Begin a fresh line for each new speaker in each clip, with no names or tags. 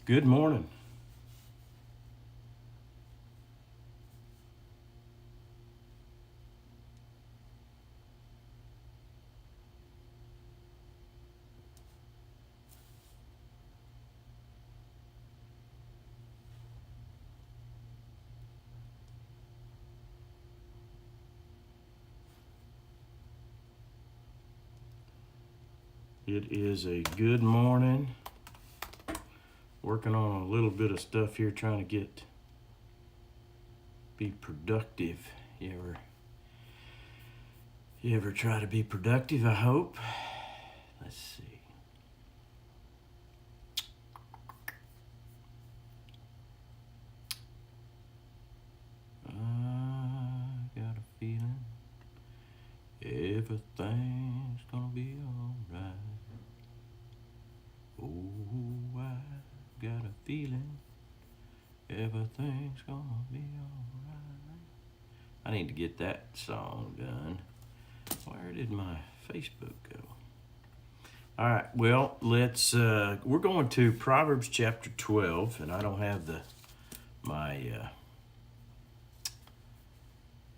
Good morning. It is a good morning. Working on a little bit of stuff here, trying to be productive. You ever try to be productive? I hope. Let's see. I got a feeling everything's gonna be alright. Oh, I got a feeling everything's gonna be alright. I need to get that song done. Where did my Facebook go? All right, well, we're going to Proverbs chapter 12, and I don't have my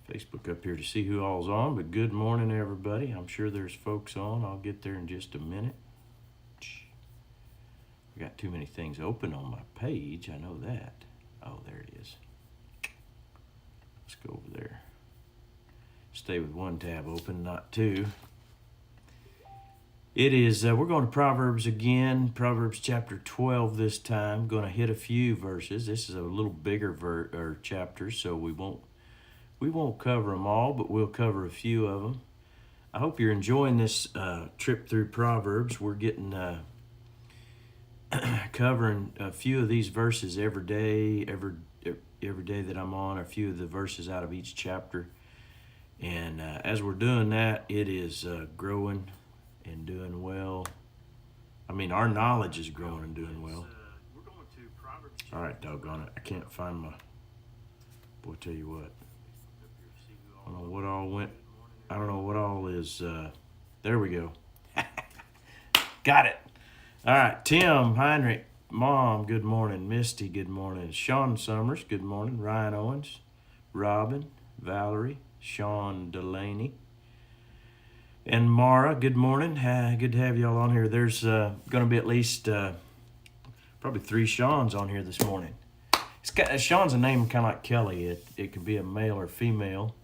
Facebook up here to see who all's on, but good morning, everybody. I'm sure there's folks on. I'll get there in just a minute. I got too many things open on my page. I know that. Oh, there it is. Let's go over there. Stay with one tab open, not two. It is, we're going to Proverbs again, Proverbs chapter 12 this time. Going to hit a few verses. This is a little bigger chapter, so we won't cover them all, but we'll cover a few of them. I hope you're enjoying this trip through Proverbs. We're getting covering a few of these verses every day that I'm on, a few of the verses out of each chapter. And as we're doing that, it is growing and doing well. I mean, our knowledge is growing and doing well. All right, doggone it. I can't find my... Boy, tell you what. I don't know what all went... I don't know what all is... There we go. Got it. All right, Tim, Heinrich, Mom, good morning. Misty, good morning. Sean Summers, good morning. Ryan Owens, Robin, Valerie, Sean Delaney, and Mara, good morning. Good to have y'all on here. There's going to be at least probably 3 Seans on here this morning. Sean's a name kind of like Kelly. It could be a male or female,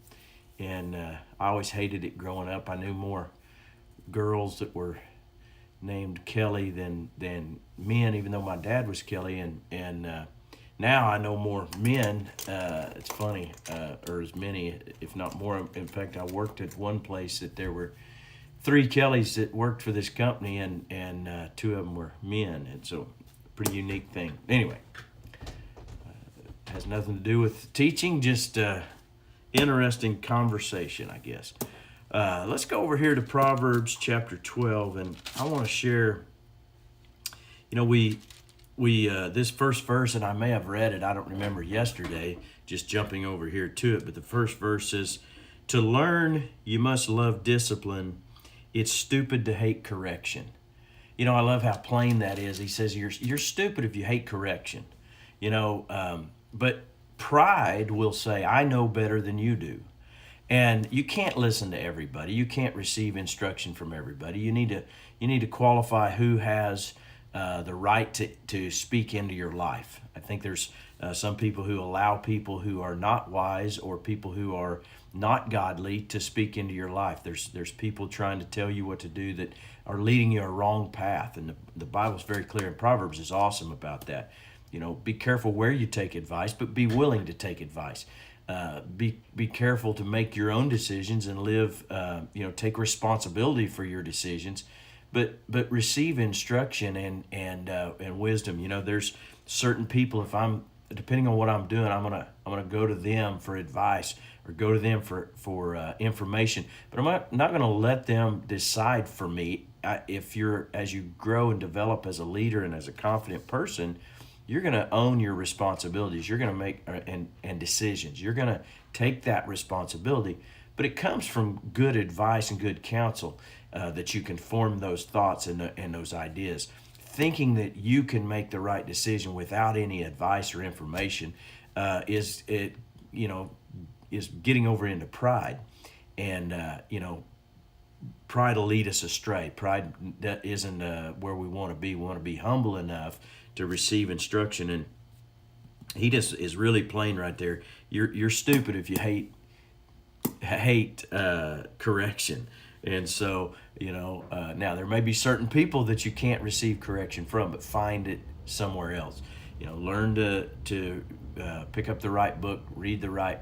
and I always hated it growing up. I knew more girls that were named Kelly than men, even though my dad was Kelly, and now I know more men. It's funny, or as many, if not more. In fact, I worked at one place that there were 3 Kellys that worked for this company, and 2 of them were men, and so pretty unique thing. Anyway, has nothing to do with teaching, just interesting conversation, I guess. Let's go over here to Proverbs chapter 12, and I want to share, we this first verse, and I may have read it, I don't remember yesterday, just jumping over here to it, but the first verse says, "To learn, you must love discipline. It's stupid to hate correction." I love how plain that is. He says, you're stupid if you hate correction. But pride will say, I know better than you do. And you can't listen to everybody. You can't receive instruction from everybody. You need to qualify who has the right to speak into your life. I think there's some people who allow people who are not wise or people who are not godly to speak into your life. There's people trying to tell you what to do that are leading you a wrong path. And the Bible's very clear, and Proverbs is awesome about that. Be careful where you take advice, but be willing to take advice. Be careful to make your own decisions and live, take responsibility for your decisions, but receive instruction and wisdom. There's certain people, if I'm, depending on what I'm doing, I'm gonna go to them for advice or go to them for information, but I'm not gonna let them decide for me. As you grow and develop as a leader and as a confident person, you're going to own your responsibilities. You're going to make and decisions. You're going to take that responsibility, but it comes from good advice and good counsel that you can form those thoughts and those ideas. thinking that you can make the right decision without any advice or information is getting over into pride. And pride will lead us astray. Pride isn't where we want to be. We want to be humble enough to receive instruction. And he just is really plain right there. You're stupid if you hate correction. And so, now there may be certain people that you can't receive correction from, but find it somewhere else. Learn to pick up the right book, read the right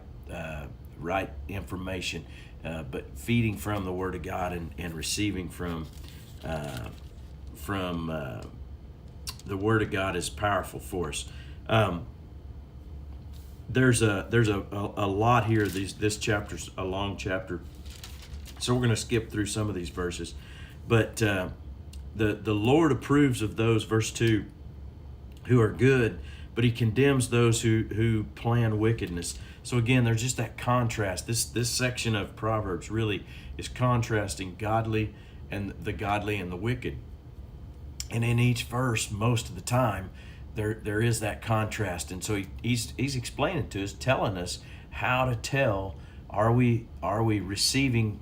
information, but feeding from the Word of God and receiving from the Word of God is powerful for us. There's a lot here. This chapter's a long chapter, so we're going to skip through some of these verses. But the Lord approves of those, verse 2, who are good, but he condemns those who plan wickedness. So again, there's just that contrast. This section of Proverbs really is contrasting godly and the wicked. And in each verse, most of the time, there is that contrast. And so he's explaining to us, telling us how to tell, are we receiving,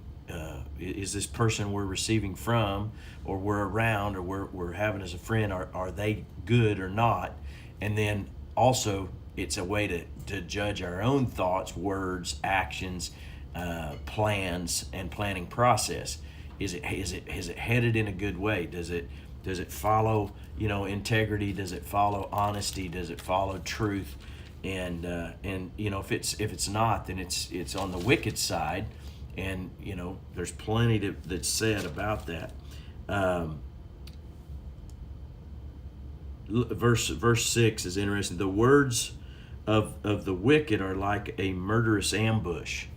is this person we're receiving from, or we're around, or we're having as a friend, are they good or not? And then also, it's a way to judge our own thoughts, words, actions, plans, and planning process. Is it headed in a good way? Does it follow integrity? Does it follow honesty? Does it follow truth? And if it's not, then it's on the wicked side. And there's plenty that's said about that. Verse 6 is interesting. The words of the wicked are like a murderous ambush,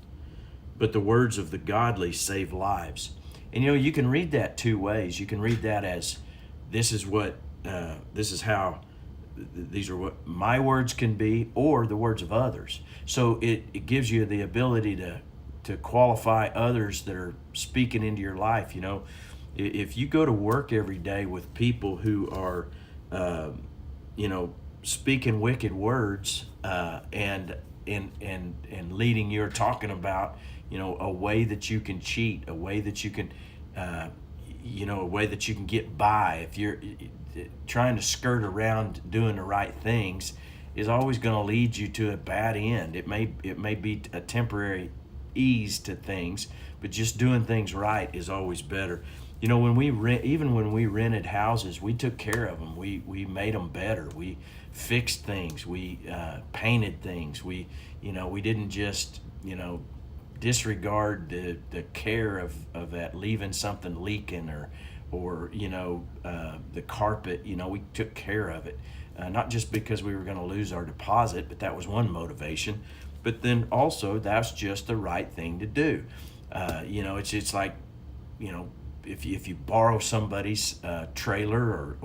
but the words of the godly save lives. And you can read that two ways. You can read that as these are what my words can be, or the words of others. So it gives you the ability to qualify others that are speaking into your life. If you go to work every day with people who are speaking wicked words and leading you, or talking about a way that you can cheat, a way that you can a way that you can get by, if you're trying to skirt around doing the right things, is always going to lead you to a bad end. It may be a temporary ease to things, but just doing things right is always better. When we rented houses, we took care of them. We made them better. We fixed things. We painted things. We didn't just disregard the care of that, leaving something leaking or the carpet. We took care of it, not just because we were going to lose our deposit, but that was one motivation. But then also, that's just the right thing to do. It's like if you borrow somebody's trailer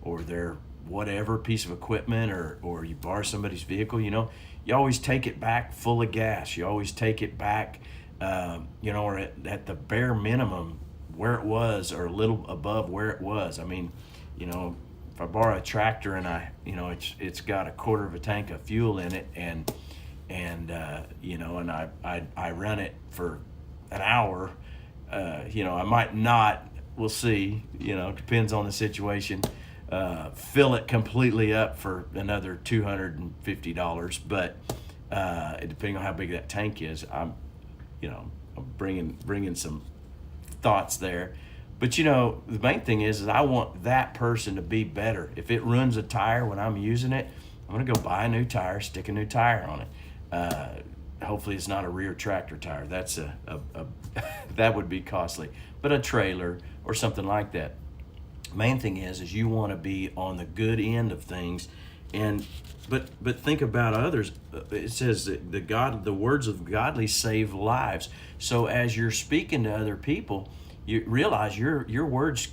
or their whatever piece of equipment, or you borrow somebody's vehicle, you always take it back full of gas. You always take it back, or at the bare minimum where it was, or a little above where it was. I mean, if I borrow a tractor and it's got a quarter of a tank of fuel in it, and I run it for an hour, I might not, we'll see, depends on the situation, fill it completely up for another $250, but depending on how big that tank is, I'm bringing some thoughts there. But the main thing is I want that person to be better. If it runs a tire when I'm using it, I'm gonna go buy a new tire, stick a new tire on it. Hopefully it's not a rear tractor tire. That's that would be costly. But a trailer or something like that. Main thing is you want to be on the good end of things, but think about others. It says that the words of godly save lives. So as you're speaking to other people, you realize your words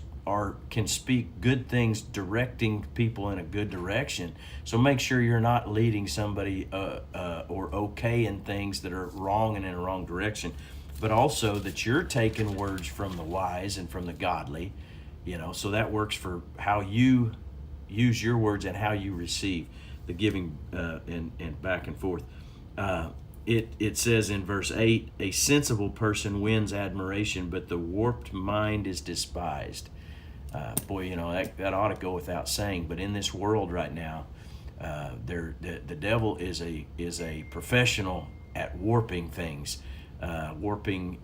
can speak good things, directing people in a good direction. So make sure you're not leading somebody or okaying things that are wrong and in a wrong direction, but also that you're taking words from the wise and from the godly So that works for how you use your words and how you receive the giving, and back and forth. Uh, it says in verse 8, a sensible person wins admiration, but the warped mind is despised. Boy, that ought to go without saying. But in this world right now, the devil is a professional at warping things, warping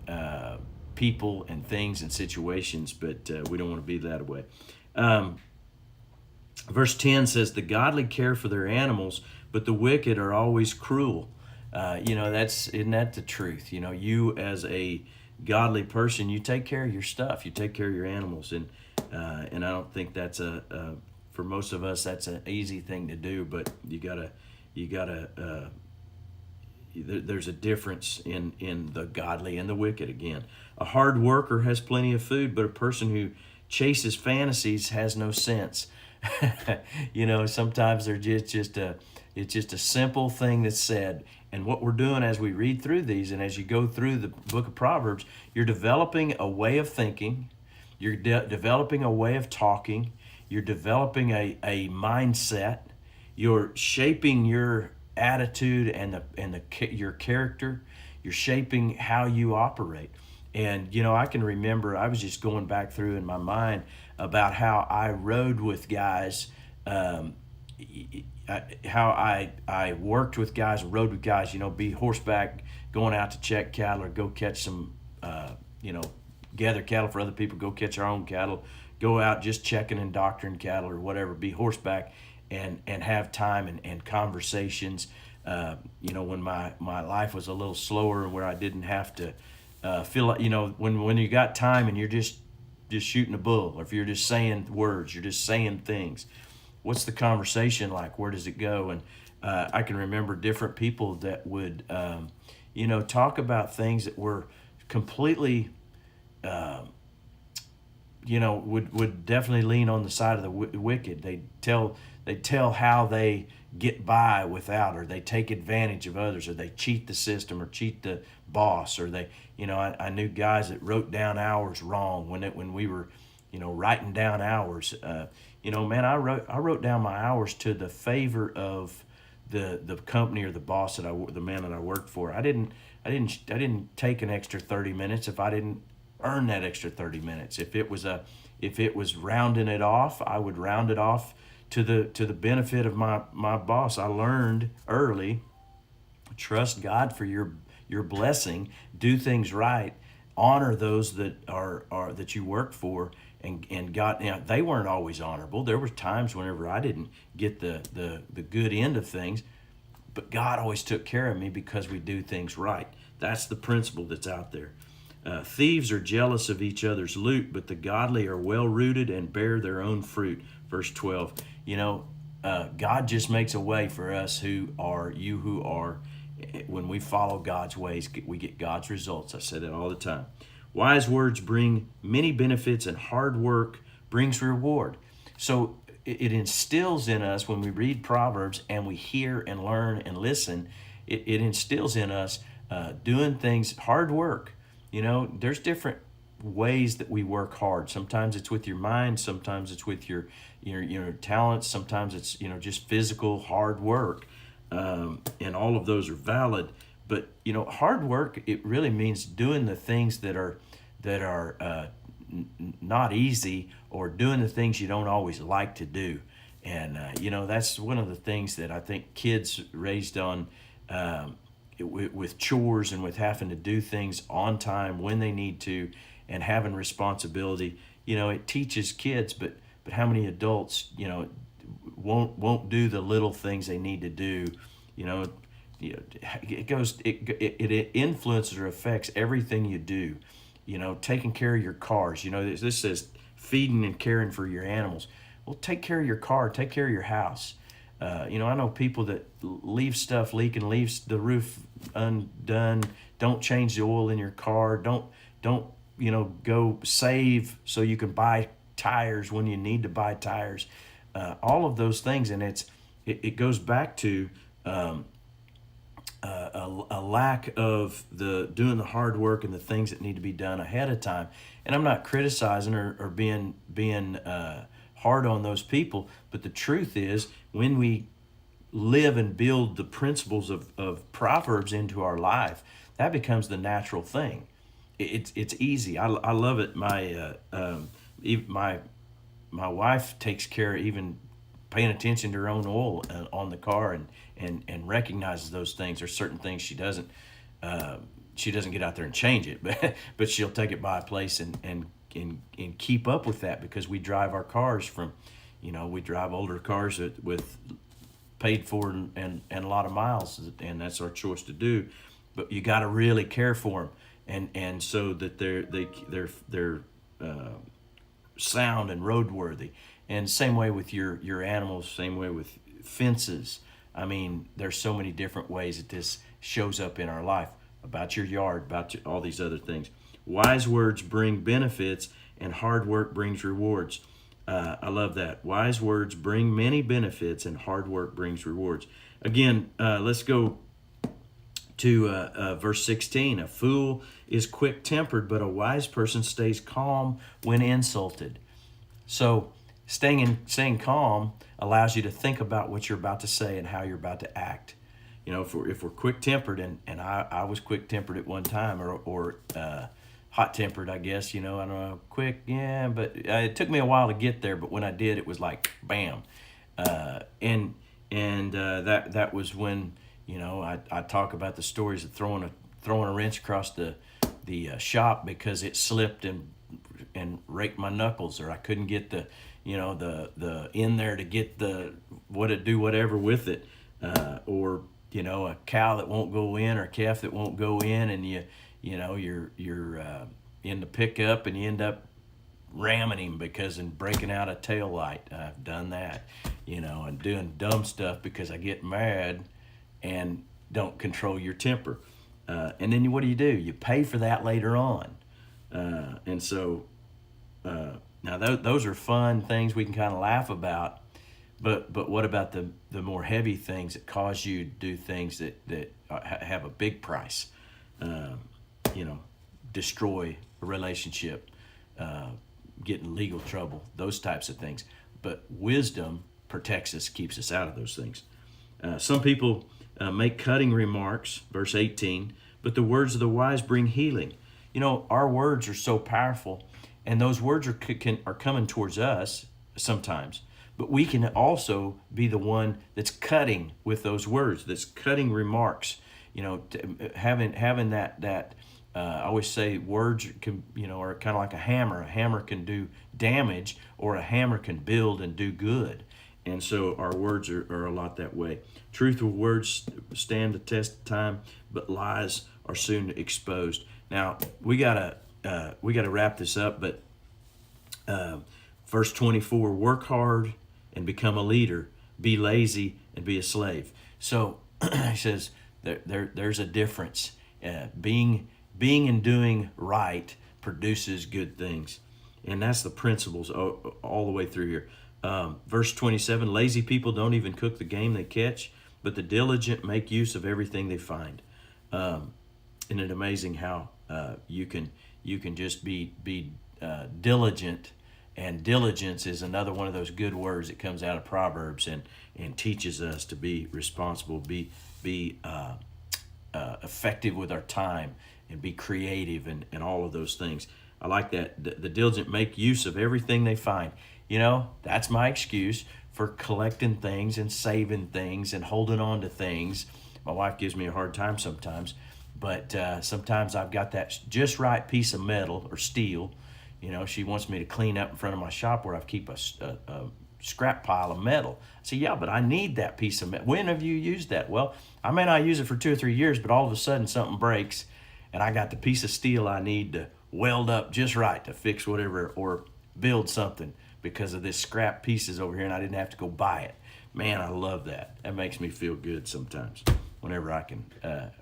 people and things and situations. But we don't want to be that way. Verse 10 says, the godly care for their animals, but the wicked are always cruel. Isn't that the truth? You as a godly person, you take care of your stuff, you take care of your animals, and I don't think that's for most of us that's an easy thing to do. But you gotta there's a difference in the godly and the wicked. Again, a hard worker has plenty of food, but a person who chases fantasies has no sense. Sometimes they're it's just a simple thing that's said. And what we're doing as we read through these, and as you go through the book of Proverbs, you're developing a way of thinking, you're developing a way of talking, you're developing a mindset, you're shaping your attitude and your character, you're shaping how you operate. And I can remember, I was just going back through in my mind about how I rode with guys, how I worked with guys, rode with guys, be horseback, going out to check cattle or go catch some, gather cattle for other people, go catch our own cattle, go out just checking and doctoring cattle or whatever, be horseback and have time and conversations. When my life was a little slower and where I didn't have to feel like, when you got time and you're just shooting a bull, or if you're just saying words, you're just saying things. What's the conversation like? Where does it go? And I can remember different people that would, talk about things that were completely, would definitely lean on the side of the wicked. They tell how they get by without, or they take advantage of others, or they cheat the system or cheat the boss, or they, I knew guys that wrote down hours wrong when we were, writing down hours. Man, I wrote down my hours to the favor of the company or the boss the man that I worked for. I didn't take an extra 30 minutes if I didn't earn that extra 30 minutes. If it was rounding it off, I would round it off to the benefit of my boss. I learned early, trust God for your blessing, do things right, honor those that are that you work for, and God. They weren't always honorable. There were times whenever I didn't get the good end of things, but God always took care of me because we do things right. That's the principle that's out there. Thieves are jealous of each other's loot, but the godly are well rooted and bear their own fruit. Verse 12. God just makes a way for us who are, when we follow God's ways, we get God's results. I say that all the time. Wise words bring many benefits, and hard work brings reward. So it instills in us, when we read Proverbs and we hear and learn and listen, it instills in us doing things, hard work. There's different ways that we work hard. Sometimes it's with your mind, sometimes it's with your talents, sometimes it's just physical hard work, and all of those are valid. But hard work, it really means doing the things that are not easy, or doing the things you don't always like to do. And that's one of the things that I think kids raised on, with chores and with having to do things on time when they need to, and having responsibility. It teaches kids, but how many adults won't do the little things they need to do? It influences or affects everything you do. Taking care of your cars. This says feeding and caring for your animals. Well, take care of your car, take care of your house. I know people that leave stuff leaking, leaves the roof undone, don't change the oil in your car, don't go save so you can buy tires when you need to buy tires. All of those things, and it goes back to a lack of the doing the hard work and the things that need to be done ahead of time. And I'm not criticizing or being hard on those people, but the truth is, when we live and build the principles of Proverbs into our life, that becomes the natural thing. It's easy. I love it. My my wife takes care of even paying attention to her own oil on the car, and recognizes those things. There's certain things she doesn't get out there and change it, but she'll take it by a place and keep up with that, because we drive our cars from, we drive older cars with paid for and a lot of miles, and that's our choice to do. But you got to really care for them, and so that they're sound and roadworthy. And same way with your animals, same way with fences. I mean, there's so many different ways that this shows up in our life, about your yard, about all these other things. Wise words bring benefits, and hard work brings rewards. I love that. Wise words bring many benefits, and hard work brings rewards. Again, let's go to verse 16. A fool is quick-tempered, but a wise person stays calm when insulted. So staying calm allows you to think about what you're about to say and how you're about to act. If we're quick-tempered, and I was quick-tempered at one time, or hot-tempered, I guess, I don't know, quick, yeah, but it took me a while to get there, but when I did, it was like, bam. And that was when, I talk about the stories of throwing a wrench across the shop because it slipped and raked my knuckles, or I couldn't get the in there to get do whatever with it, or a cow that won't go in, or a calf that won't go in, and you're in the pickup and you end up ramming him and breaking out a tail light. I've done that, and doing dumb stuff because I get mad and don't control your temper. And then what do? You pay for that later on. And so now those are fun things we can kind of laugh about, but what about the more heavy things that cause you to do things that have a big price? Destroy a relationship, get in legal trouble, those types of things. But wisdom protects us, keeps us out of those things. Some people make cutting remarks, verse 18, but the words of the wise bring healing. Our words are so powerful, and those words are coming towards us sometimes, but we can also be the one that's cutting with those words, that's cutting remarks. Having that. I always say words can, are kind of like a hammer. A hammer can do damage, or a hammer can build and do good. And so our words are a lot that way. Truthful words stand the test of time, but lies are soon exposed. Now we gotta wrap this up, but verse 24: work hard and become a leader. Be lazy and be a slave. So he says there's a difference. Being and doing right produces good things, and that's the principles all the way through here. Verse 27: lazy people don't even cook the game they catch, but the diligent make use of everything they find. Isn't it amazing how you can just be diligent, and diligence is another one of those good words that comes out of Proverbs and teaches us to be responsible, be effective with our time, and be creative, and all of those things. I like that. The diligent make use of everything they find. That's my excuse for collecting things and saving things and holding on to things. My wife gives me a hard time sometimes, but sometimes I've got that just right piece of metal or steel. She wants me to clean up in front of my shop where I keep a scrap pile of metal. I say, yeah, but I need that piece of metal. When have you used that? Well, I may not use it for 2 or 3 years, but all of a sudden something breaks, and I got the piece of steel I need to weld up just right to fix whatever or build something because of this scrap pieces over here, and I didn't have to go buy it. Man, I love that. That makes me feel good sometimes whenever I can,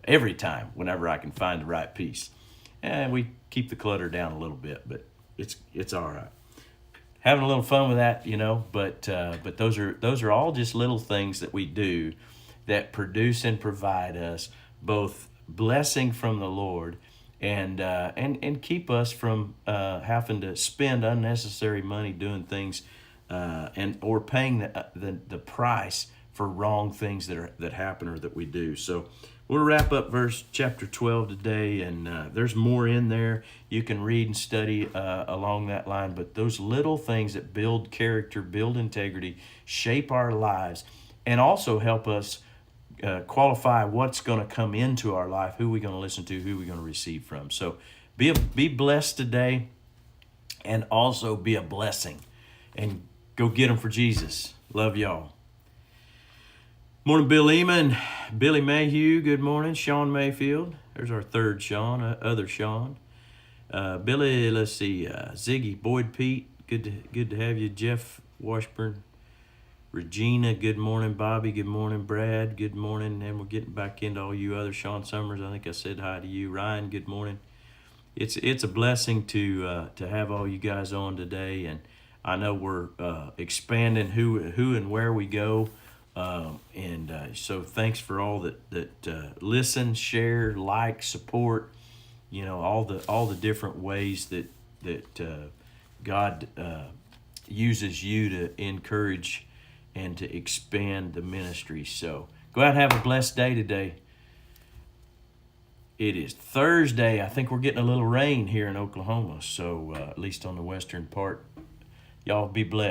every time, whenever I can find the right piece. And we keep the clutter down a little bit, but it's all right. Having a little fun with that, but those are all just little things that we do that produce and provide us both blessing from the Lord and keep us from having to spend unnecessary money doing things and or paying the price for wrong things that happen or that we do. So we'll wrap up chapter 12 today, and there's more in there you can read and study along that line. But those little things that build character, build integrity, shape our lives, and also help us qualify what's going to come into our life, who we're going to listen to, who we're going to receive from. So be blessed today, and also be a blessing, and go get them for Jesus. Love y'all. Morning, Bill Eman, Billy Mayhew, good morning. Sean Mayfield, there's our third Sean, other Sean. Billy, let's see, Ziggy, Boyd Pete, good to have you. Jeff Washburn, Regina, good morning. Bobby, good morning. Brad, good morning. And we're getting back into all you other. Sean Summers, I think I said hi to you. Ryan, good morning. It's a blessing to have all you guys on today, and I know we're expanding who and where we go. So thanks for all that listen, share, like, support. You know, all the different ways that God uses you to encourage and to expand the ministry. So go out and have a blessed day today. It is Thursday. I think we're getting a little rain here in Oklahoma, so at least on the western part. Y'all be blessed.